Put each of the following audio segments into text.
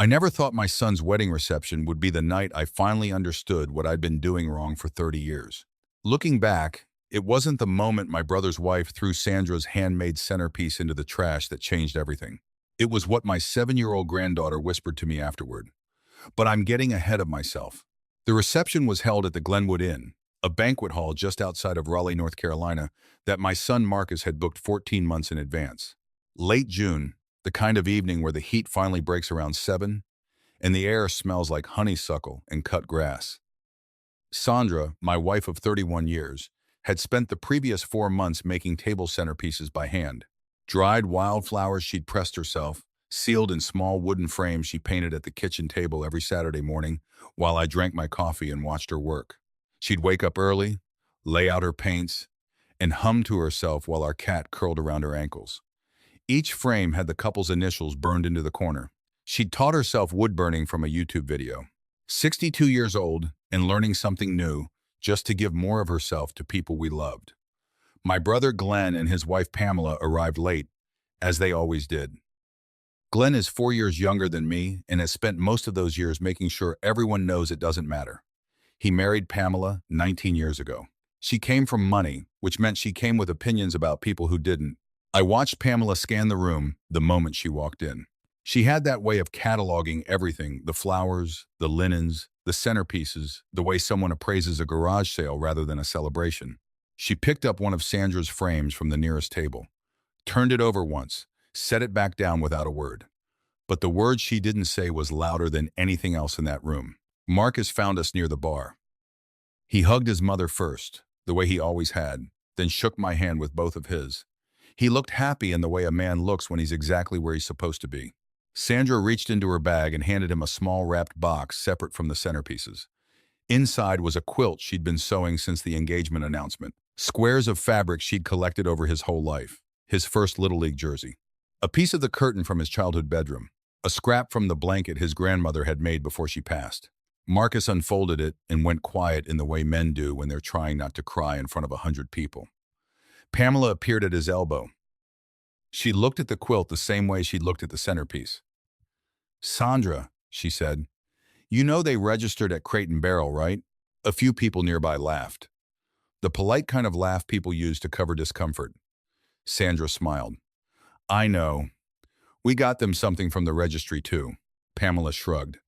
I never thought my son's wedding reception would be the night I finally understood what I'd been doing wrong for 30 years. Looking back, it wasn't the moment my brother's wife threw Sandra's handmade centerpiece into the trash that changed everything. It was what my 7-year-old granddaughter whispered to me afterward. But I'm getting ahead of myself. The reception was held at the Glenwood Inn, a banquet hall just outside of Raleigh, North Carolina, that my son Marcus had booked 14 months in advance. Late June, the kind of evening where the heat finally breaks around 7, and the air smells like honeysuckle and cut grass. Sandra, my wife of 31 years, had spent the previous 4 months making table centerpieces by hand. Dried wildflowers she'd pressed herself, sealed in small wooden frames she painted at the kitchen table every Saturday morning while I drank my coffee and watched her work. She'd wake up early, lay out her paints, and hum to herself while our cat curled around her ankles. Each frame had the couple's initials burned into the corner. She'd taught herself wood burning from a YouTube video. 62 years old and learning something new just to give more of herself to people we loved. My brother Glenn and his wife Pamela arrived late, as they always did. Glenn is 4 years younger than me and has spent most of those years making sure everyone knows it doesn't matter. He married Pamela 19 years ago. She came from money, which meant she came with opinions about people who didn't. I watched Pamela scan the room the moment she walked in. She had that way of cataloging everything, the flowers, the linens, the centerpieces, the way someone appraises a garage sale rather than a celebration. She picked up one of Sandra's frames from the nearest table, turned it over once, set it back down without a word. But the word she didn't say was louder than anything else in that room. Marcus found us near the bar. He hugged his mother first, the way he always had, then shook my hand with both of his. He looked happy in the way a man looks when he's exactly where he's supposed to be. Sandra reached into her bag and handed him a small wrapped box separate from the centerpieces. Inside was a quilt she'd been sewing since the engagement announcement, squares of fabric she'd collected over his whole life, his first Little League jersey, a piece of the curtain from his childhood bedroom, a scrap from the blanket his grandmother had made before she passed. Marcus unfolded it and went quiet in the way men do when they're trying not to cry in front of 100 people. Pamela appeared at his elbow. She looked at the quilt the same way she'd looked at the centerpiece. "Sandra," she said, "you know they registered at Crate and Barrel, right?" A few people nearby laughed. The polite kind of laugh people use to cover discomfort. Sandra smiled. "I know. We got them something from the registry too." Pamela shrugged.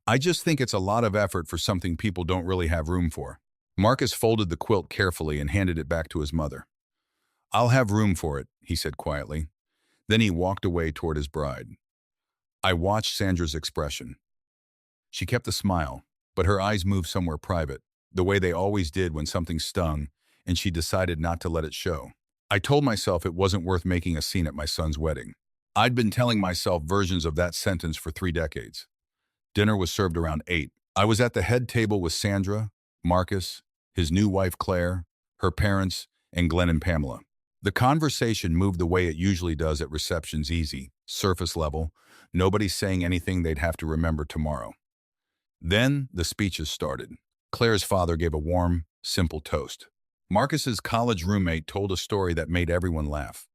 "I just think it's a lot of effort for something people don't really have room for." Marcus folded the quilt carefully and handed it back to his mother. "I'll have room for it," he said quietly. Then he walked away toward his bride. I watched Sandra's expression. She kept a smile, but her eyes moved somewhere private, the way they always did when something stung, and she decided not to let it show. I told myself it wasn't worth making a scene at my son's wedding. I'd been telling myself versions of that sentence for 3 decades. Dinner was served around 8. I was at the head table with Sandra, Marcus, his new wife Claire, her parents, and Glenn and Pamela. The conversation moved the way it usually does at receptions, easy, surface level, nobody saying anything they'd have to remember tomorrow. Then the speeches started. Claire's father gave a warm, simple toast. Marcus's college roommate told a story that made everyone laugh.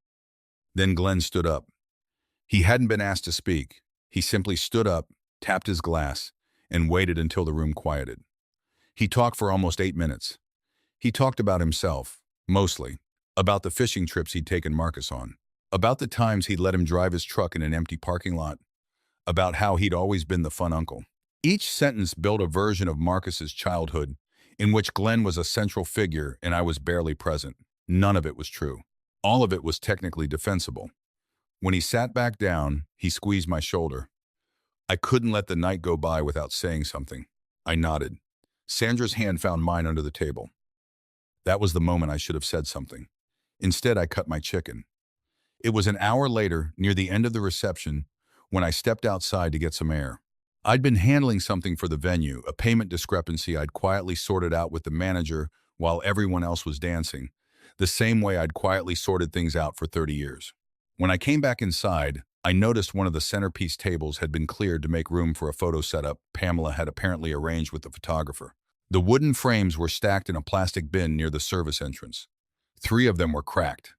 Then Glenn stood up. He hadn't been asked to speak. He simply stood up, tapped his glass, and waited until the room quieted. He talked for almost 8 minutes. He talked about himself, mostly, about the fishing trips he'd taken Marcus on, about the times he'd let him drive his truck in an empty parking lot, about how he'd always been the fun uncle. Each sentence built a version of Marcus's childhood in which Glenn was a central figure and I was barely present. None of it was true. All of it was technically defensible. When he sat back down, he squeezed my shoulder. I couldn't let the night go by without saying something. I nodded. Sandra's hand found mine under the table. That was the moment I should have said something. Instead, I cut my chicken. It was an hour later, near the end of the reception, when I stepped outside to get some air. I'd been handling something for the venue, a payment discrepancy I'd quietly sorted out with the manager while everyone else was dancing, the same way I'd quietly sorted things out for 30 years. When I came back inside, I noticed one of the centerpiece tables had been cleared to make room for a photo setup Pamela had apparently arranged with the photographer. The wooden frames were stacked in a plastic bin near the service entrance. 3 of them were cracked.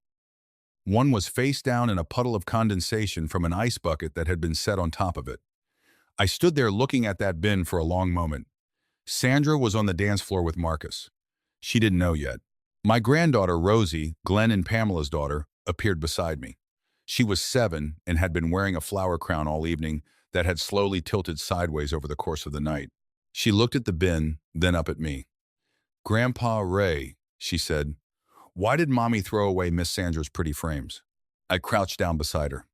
One was face down in a puddle of condensation from an ice bucket that had been set on top of it. I stood there looking at that bin for a long moment. Sandra was on the dance floor with Marcus. She didn't know yet. My granddaughter, Rosie, Glenn and Pamela's daughter, appeared beside me. She was 7 and had been wearing a flower crown all evening that had slowly tilted sideways over the course of the night. She looked at the bin, then up at me. "Grandpa Ray," she said, "why did Mommy throw away Miss Sandra's pretty frames?" I crouched down beside her.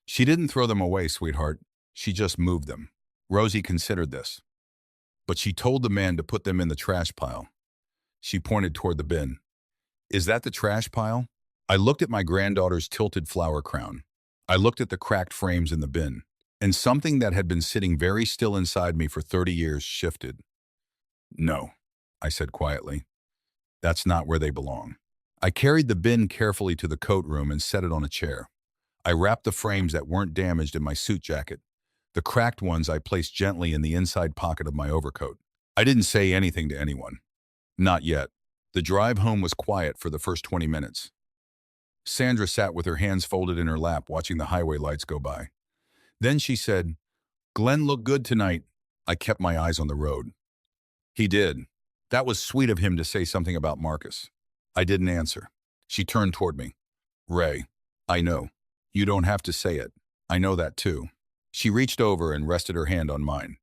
"She didn't throw them away, sweetheart. She just moved them." Rosie considered this. "But she told the man to put them in the trash pile." She pointed toward the bin. "Is that the trash pile?" I looked at my granddaughter's tilted flower crown. I looked at the cracked frames in the bin, and something that had been sitting very still inside me for 30 years shifted. "No," I said quietly. "That's not where they belong." I carried the bin carefully to the coat room and set it on a chair. I wrapped the frames that weren't damaged in my suit jacket. The cracked ones I placed gently in the inside pocket of my overcoat. I didn't say anything to anyone. Not yet. The drive home was quiet for the first 20 minutes. Sandra sat with her hands folded in her lap, watching the highway lights go by. Then she said, "Glenn looked good tonight." I kept my eyes on the road. "He did. That was sweet of him to say something about Marcus." I didn't answer. She turned toward me. "Ray, I know. You don't have to say it. I know that too." She reached over and rested her hand on mine.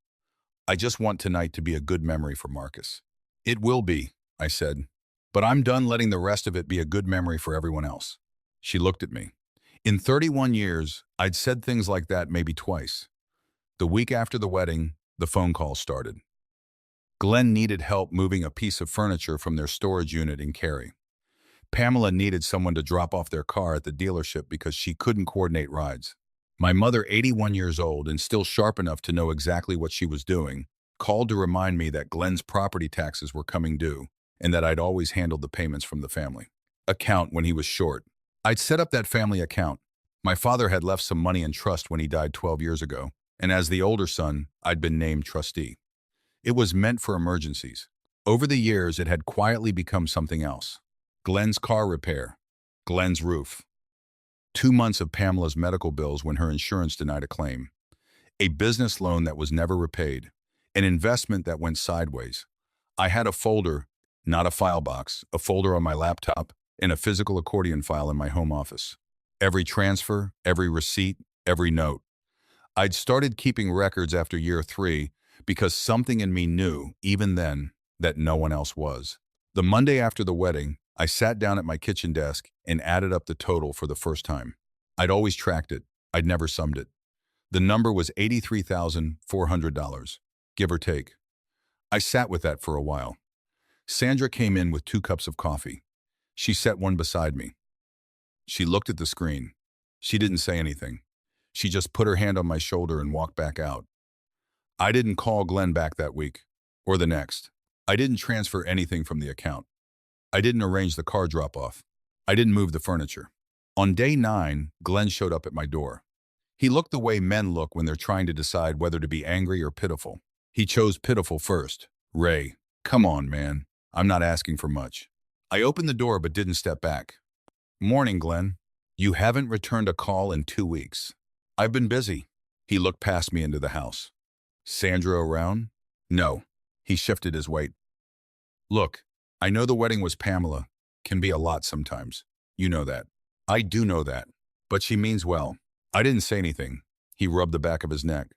"I just want tonight to be a good memory for Marcus." "It will be," I said. "But I'm done letting the rest of it be a good memory for everyone else." She looked at me. In 31 years, I'd said things like that maybe twice. The week after the wedding, the phone call started. Glenn needed help moving a piece of furniture from their storage unit in Cary. Pamela needed someone to drop off their car at the dealership because she couldn't coordinate rides. My mother, 81 years old and still sharp enough to know exactly what she was doing, called to remind me that Glenn's property taxes were coming due and that I'd always handled the payments from the family account when he was short. I'd set up that family account. My father had left some money in trust when he died 12 years ago, and as the older son, I'd been named trustee. It was meant for emergencies. Over the years, it had quietly become something else. Glenn's car repair, Glenn's roof, 2 months of Pamela's medical bills when her insurance denied a claim, a business loan that was never repaid, an investment that went sideways. I had a folder, not a file box, a folder on my laptop, and a physical accordion file in my home office. Every transfer, every receipt, every note. I'd started keeping records after year 3 because something in me knew, even then, that no one else was. The Monday after the wedding, I sat down at my kitchen desk and added up the total for the first time. I'd always tracked it. I'd never summed it. The number was $83,400, give or take. I sat with that for a while. Sandra came in with 2 cups of coffee. She set one beside me. She looked at the screen. She didn't say anything. She just put her hand on my shoulder and walked back out. I didn't call Glenn back that week, or the next. I didn't transfer anything from the account. I didn't arrange the car drop-off. I didn't move the furniture. On day 9, Glenn showed up at my door. He looked the way men look when they're trying to decide whether to be angry or pitiful. He chose pitiful first. "Ray, come on, man. I'm not asking for much." I opened the door but didn't step back. "Morning, Glenn. You haven't returned a call in 2 weeks." "I've been busy." He looked past me into the house. "Sandra around?" "No." He shifted his weight. "Look, I know the wedding was Pamela. Can be a lot sometimes. You know that." "I do know that. But she means well." I didn't say anything. He rubbed the back of his neck.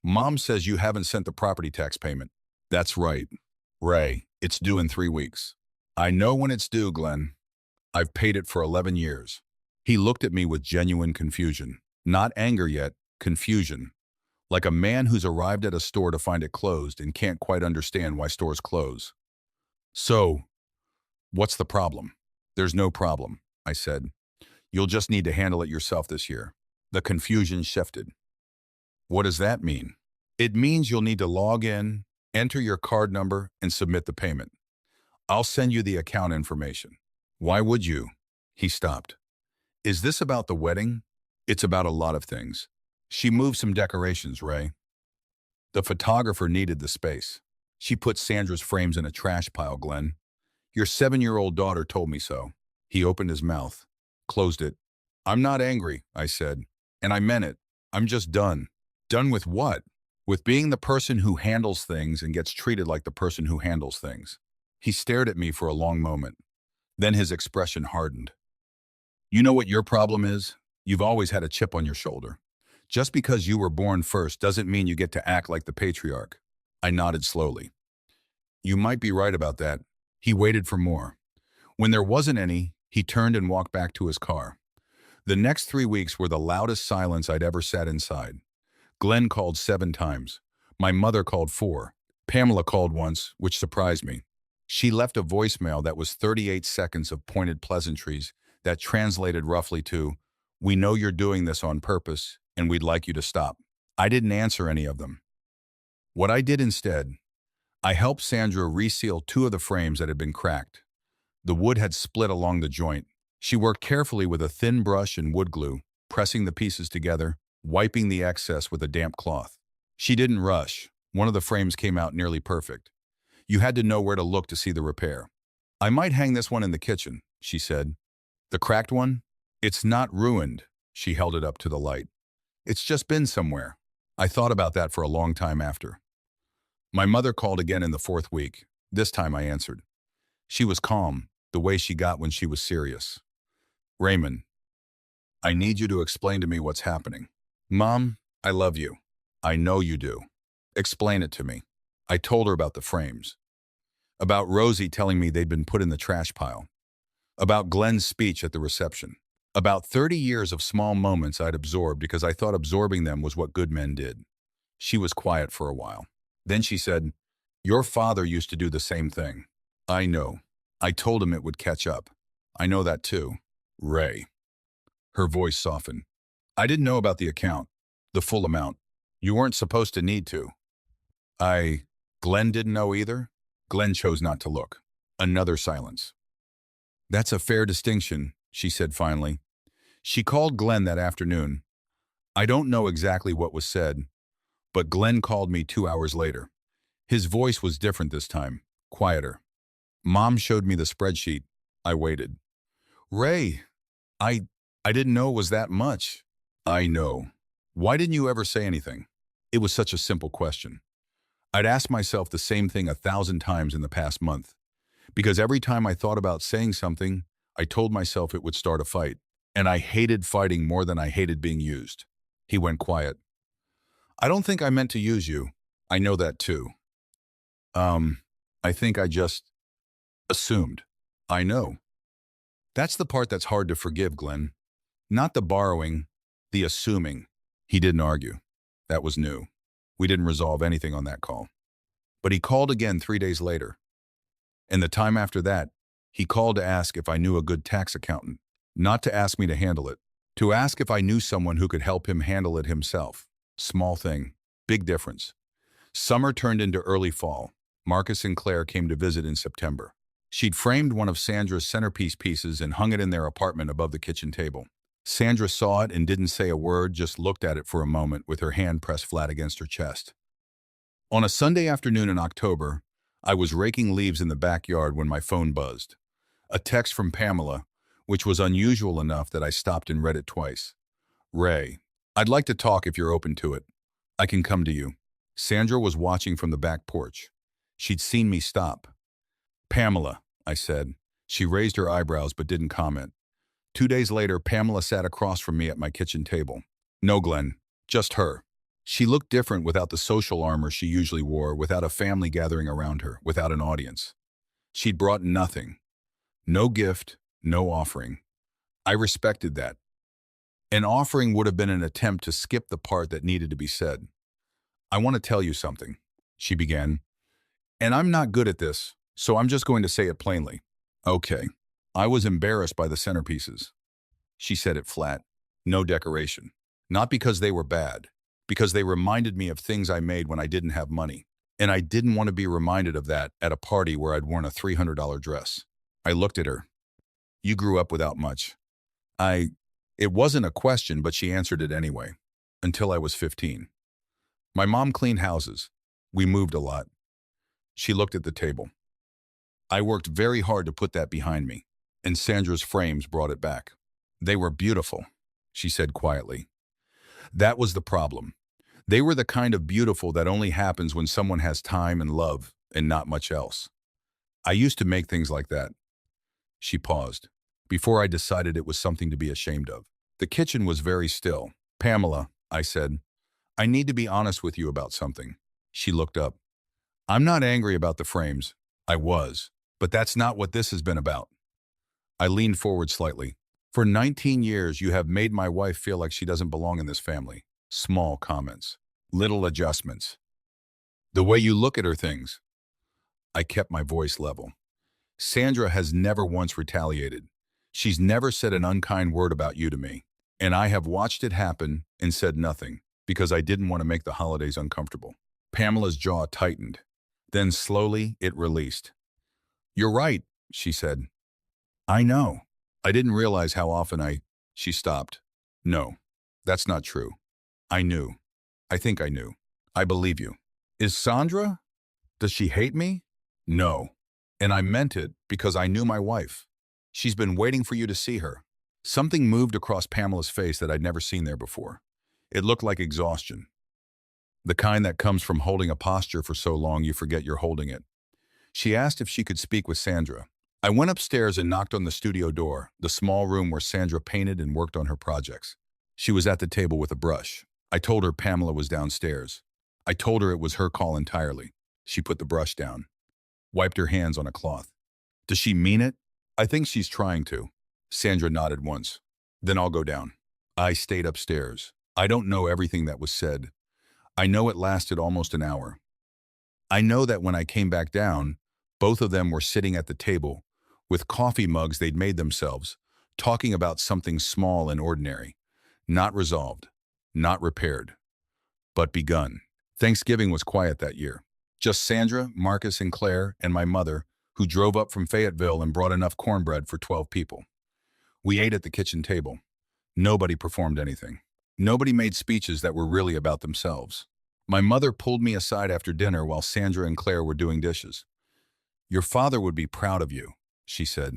"Mom says you haven't sent the property tax payment." "That's right. Ray, it's due in 3 weeks." "I know when it's due, Glenn. I've paid it for 11 years. He looked at me with genuine confusion. Not anger yet, confusion. Like a man who's arrived at a store to find it closed and can't quite understand why stores close. "So, what's the problem?" "There's no problem," I said. "You'll just need to handle it yourself this year." The confusion shifted. "What does that mean?" "It means you'll need to log in, enter your card number, and submit the payment. I'll send you the account information." "Why would you?" He stopped. "Is this about the wedding?" "It's about a lot of things." "She moved some decorations, Ray." "The photographer needed the space." "She put Sandra's frames in a trash pile, Glenn. Your 7-year-old daughter told me so." He opened his mouth, closed it. "I'm not angry," I said. "And I meant it. I'm just done." "Done with what?" With being the person who handles things and gets treated like the person who handles things. He stared at me for a long moment. Then his expression hardened. You know what your problem is? You've always had a chip on your shoulder. Just because you were born first doesn't mean you get to act like the patriarch. I nodded slowly. You might be right about that. He waited for more. When there wasn't any, he turned and walked back to his car. The next 3 weeks were the loudest silence I'd ever sat inside. Glenn called 7 times. My mother called 4. Pamela called once, which surprised me. She left a voicemail that was 38 seconds of pointed pleasantries that translated roughly to, "We know you're doing this on purpose, and we'd like you to stop." I didn't answer any of them. What I did instead, I helped Sandra reseal 2 of the frames that had been cracked. The wood had split along the joint. She worked carefully with a thin brush and wood glue, pressing the pieces together, wiping the excess with a damp cloth. She didn't rush. One of the frames came out nearly perfect. You had to know where to look to see the repair. "I might hang this one in the kitchen," she said. "The cracked one? It's not ruined." She held it up to the light. "It's just been somewhere." I thought about that for a long time after. My mother called again in the 4th week. This time I answered. She was calm, the way she got when she was serious. "Raymond, I need you to explain to me what's happening." "Mom, I love you." "I know you do. Explain it to me." I told her about the frames. About Rosie telling me they'd been put in the trash pile. About Glenn's speech at the reception. About 30 years of small moments I'd absorbed because I thought absorbing them was what good men did. She was quiet for a while. Then she said, "Your father used to do the same thing." "I know. I told him it would catch up." "I know that too. Ray." Her voice softened. "I didn't know about the account. The full amount. You weren't supposed to need to." Glenn didn't know either?" Glenn chose not to look. Another silence. "That's a fair distinction," she said finally. She called Glenn that afternoon. I don't know exactly what was said, but Glenn called me 2 hours later. His voice was different this time, quieter. "Mom showed me the spreadsheet." I waited. "Ray, I didn't know it was that much." "I know. Why didn't you ever say anything?" It was such a simple question. I'd asked myself the same thing 1,000 times in the past month, because every time I thought about saying something, I told myself it would start a fight, and I hated fighting more than I hated being used. He went quiet. "I don't think I meant to use you. I know that too. I think I just assumed." "I know." That's the part that's hard to forgive, Glenn. Not the borrowing, the assuming. He didn't argue. That was new. We didn't resolve anything on that call. But he called again 3 days later. And the time after that, he called to ask if I knew a good tax accountant. Not to ask me to handle it. To ask if I knew someone who could help him handle it himself. Small thing. Big difference. Summer turned into early fall. Marcus and Claire came to visit in September. She'd framed one of Sandra's centerpiece pieces and hung it in their apartment above the kitchen table. Sandra saw it and didn't say a word, just looked at it for a moment with her hand pressed flat against her chest. On a Sunday afternoon in October, I was raking leaves in the backyard when my phone buzzed. A text from Pamela, which was unusual enough that I stopped and read it twice. "Ray, I'd like to talk if you're open to it. I can come to you." Sandra was watching from the back porch. She'd seen me stop. "Pamela," I said. She raised her eyebrows but didn't comment. 2 days later, Pamela sat across from me at my kitchen table. "No, Glenn, just her." She looked different without the social armor she usually wore, without a family gathering around her, without an audience. She'd brought nothing. No gift, no offering. I respected that. An offering would have been an attempt to skip the part that needed to be said. "I want to tell you something," she began. "And I'm not good at this, so I'm just going to say it plainly." "Okay." I was embarrassed by the centerpieces. She said it flat. No decoration. Not because they were bad, because they reminded me of things I made when I didn't have money. And I didn't want to be reminded of that at a party where I'd worn a $300 dress. I looked at her. "You grew up without much." It wasn't a question, but she answered it anyway. "Until I was 15. My mom cleaned houses. We moved a lot." She looked at the table. "I worked very hard to put that behind me, and Sandra's frames brought it back. They were beautiful," she said quietly. "That was the problem. They were the kind of beautiful that only happens when someone has time and love and not much else. I used to make things like that. She paused, before I decided it was something to be ashamed of. The kitchen was very still. Pamela, I said, I need to be honest with you about something. She looked up. I'm not angry about the frames. I was. But that's not what this has been about. I leaned forward slightly. For 19 years, you have made my wife feel like she doesn't belong in this family. Small comments. Little adjustments. The way you look at her things. I kept my voice level. Sandra has never once retaliated. She's never said an unkind word about you to me. And I have watched it happen and said nothing, because I didn't want to make the holidays uncomfortable. Pamela's jaw tightened. Then slowly, it released. You're right, she said. I know. I didn't realize how often She stopped. No, that's not true. I knew. I think I knew. I believe you. Is Sandra? Does she hate me? No. And I meant it because I knew my wife. She's been waiting for you to see her. Something moved across Pamela's face that I'd never seen there before. It looked like exhaustion. The kind that comes from holding a posture for so long you forget you're holding it. She asked if she could speak with Sandra. I went upstairs and knocked on the studio door, the small room where Sandra painted and worked on her projects. She was at the table with a brush. I told her Pamela was downstairs. I told her it was her call entirely. She put the brush down, wiped her hands on a cloth. Does she mean it? I think she's trying to. Sandra nodded once. Then I'll go down. I stayed upstairs. I don't know everything that was said. I know it lasted almost an hour. I know that when I came back down, both of them were sitting at the table with coffee mugs they'd made themselves, talking about something small and ordinary, not resolved, not repaired, but begun. Thanksgiving was quiet that year. Just Sandra, Marcus, and Claire, and my mother, who drove up from Fayetteville and brought enough cornbread for 12 people. We ate at the kitchen table. Nobody performed anything. Nobody made speeches that were really about themselves. My mother pulled me aside after dinner while Sandra and Claire were doing dishes. Your father would be proud of you, she said.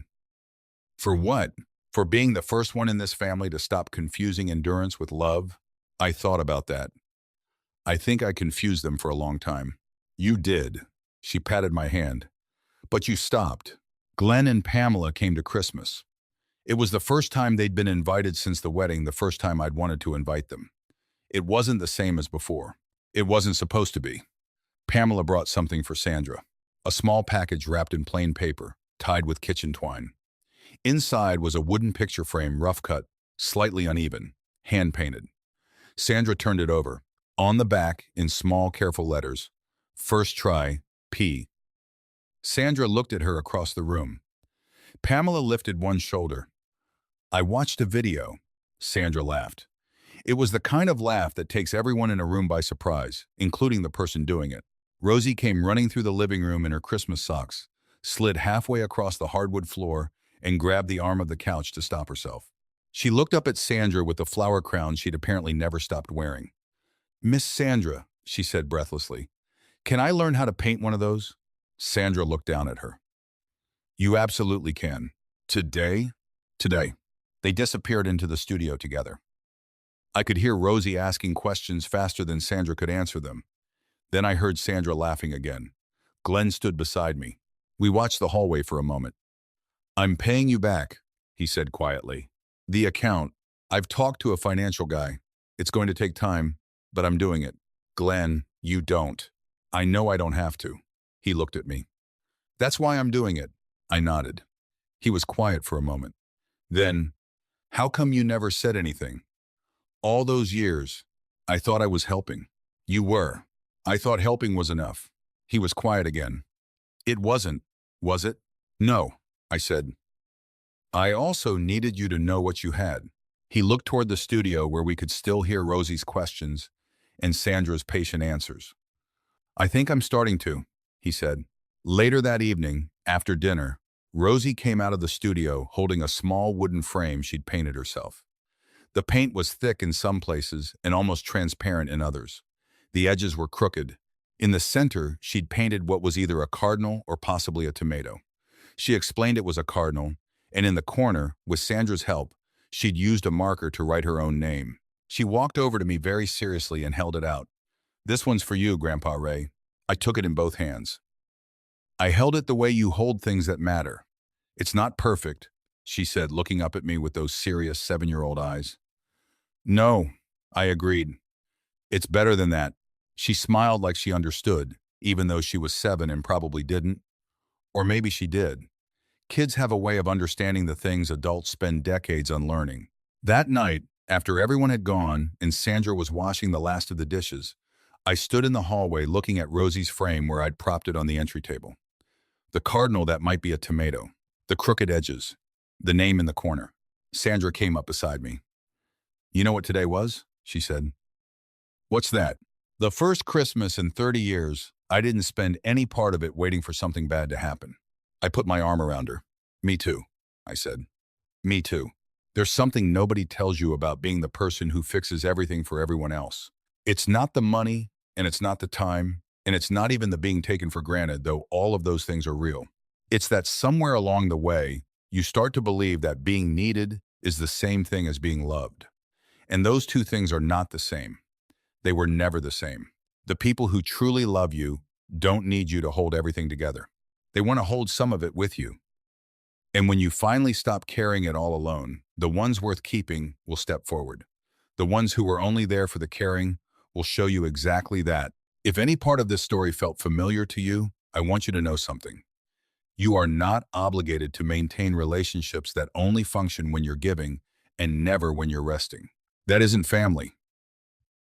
For what? For being the first one in this family to stop confusing endurance with love? I thought about that. I think I confused them for a long time. You did. She patted my hand. But you stopped. Glenn and Pamela came to Christmas. It was the first time they'd been invited since the wedding, the first time I'd wanted to invite them. It wasn't the same as before. It wasn't supposed to be. Pamela brought something for Sandra. A small package wrapped in plain paper, tied with kitchen twine. Inside was a wooden picture frame, rough cut, slightly uneven, hand-painted. Sandra turned it over. On the back, in small, careful letters, first try, P. Sandra looked at her across the room. Pamela lifted one shoulder. I watched a video. Sandra laughed. It was the kind of laugh that takes everyone in a room by surprise, including the person doing it. Rosie came running through the living room in her Christmas socks, slid halfway across the hardwood floor, and grabbed the arm of the couch to stop herself. She looked up at Sandra with the flower crown she'd apparently never stopped wearing. Miss Sandra, she said breathlessly, can I learn how to paint one of those? Sandra looked down at her. You absolutely can. Today? Today. They disappeared into the studio together. I could hear Rosie asking questions faster than Sandra could answer them. Then I heard Sandra laughing again. Glenn stood beside me. We watched the hallway for a moment. I'm paying you back, he said quietly. The account. I've talked to a financial guy. It's going to take time, but I'm doing it. Glenn, you don't. I know I don't have to. He looked at me. That's why I'm doing it. I nodded. He was quiet for a moment. Then, how come you never said anything? All those years, I thought I was helping. You were. I thought helping was enough. He was quiet again. It wasn't, was it? No, I said. I also needed you to know what you had. He looked toward the studio where we could still hear Rosie's questions and Sandra's patient answers. I think I'm starting to, he said. Later that evening, after dinner, Rosie came out of the studio holding a small wooden frame she'd painted herself. The paint was thick in some places and almost transparent in others. The edges were crooked. In the center, she'd painted what was either a cardinal or possibly a tomato. She explained it was a cardinal, and in the corner, with Sandra's help, she'd used a marker to write her own name. She walked over to me very seriously and held it out. This one's for you, Grandpa Ray. I took it in both hands. I held it the way you hold things that matter. It's not perfect, she said, looking up at me with those serious 7-year-old eyes. No, I agreed. It's better than that. She smiled like she understood, even though she was 7 and probably didn't. Or maybe she did. Kids have a way of understanding the things adults spend decades unlearning. That night, after everyone had gone and Sandra was washing the last of the dishes, I stood in the hallway looking at Rosie's frame where I'd propped it on the entry table. The cardinal that might be a tomato, the crooked edges, the name in the corner. Sandra came up beside me. You know what today was? She said. What's that? The first Christmas in 30 years, I didn't spend any part of it waiting for something bad to happen. I put my arm around her. Me too, I said. Me too. There's something nobody tells you about being the person who fixes everything for everyone else. It's not the money, and it's not the time, and it's not even the being taken for granted, though all of those things are real. It's that somewhere along the way, you start to believe that being needed is the same thing as being loved. And those two things are not the same. They were never the same. The people who truly love you don't need you to hold everything together. They want to hold some of it with you. And when you finally stop carrying it all alone, the ones worth keeping will step forward. The ones who were only there for the caring will show you exactly that. If any part of this story felt familiar to you, I want you to know something. You are not obligated to maintain relationships that only function when you're giving and never when you're resting. That isn't family.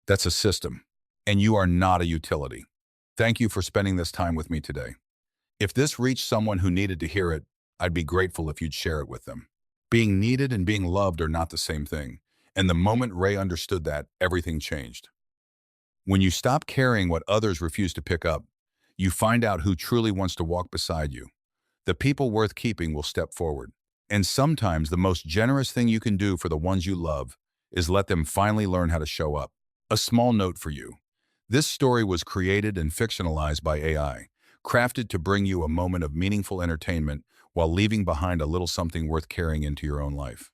That's a system. And you are not a utility. Thank you for spending this time with me today. If this reached someone who needed to hear it, I'd be grateful if you'd share it with them. Being needed and being loved are not the same thing. And the moment Ray understood that, everything changed. When you stop carrying what others refuse to pick up, you find out who truly wants to walk beside you. The people worth keeping will step forward. And sometimes the most generous thing you can do for the ones you love is let them finally learn how to show up. A small note for you. This story was created and fictionalized by AI, crafted to bring you a moment of meaningful entertainment while leaving behind a little something worth carrying into your own life.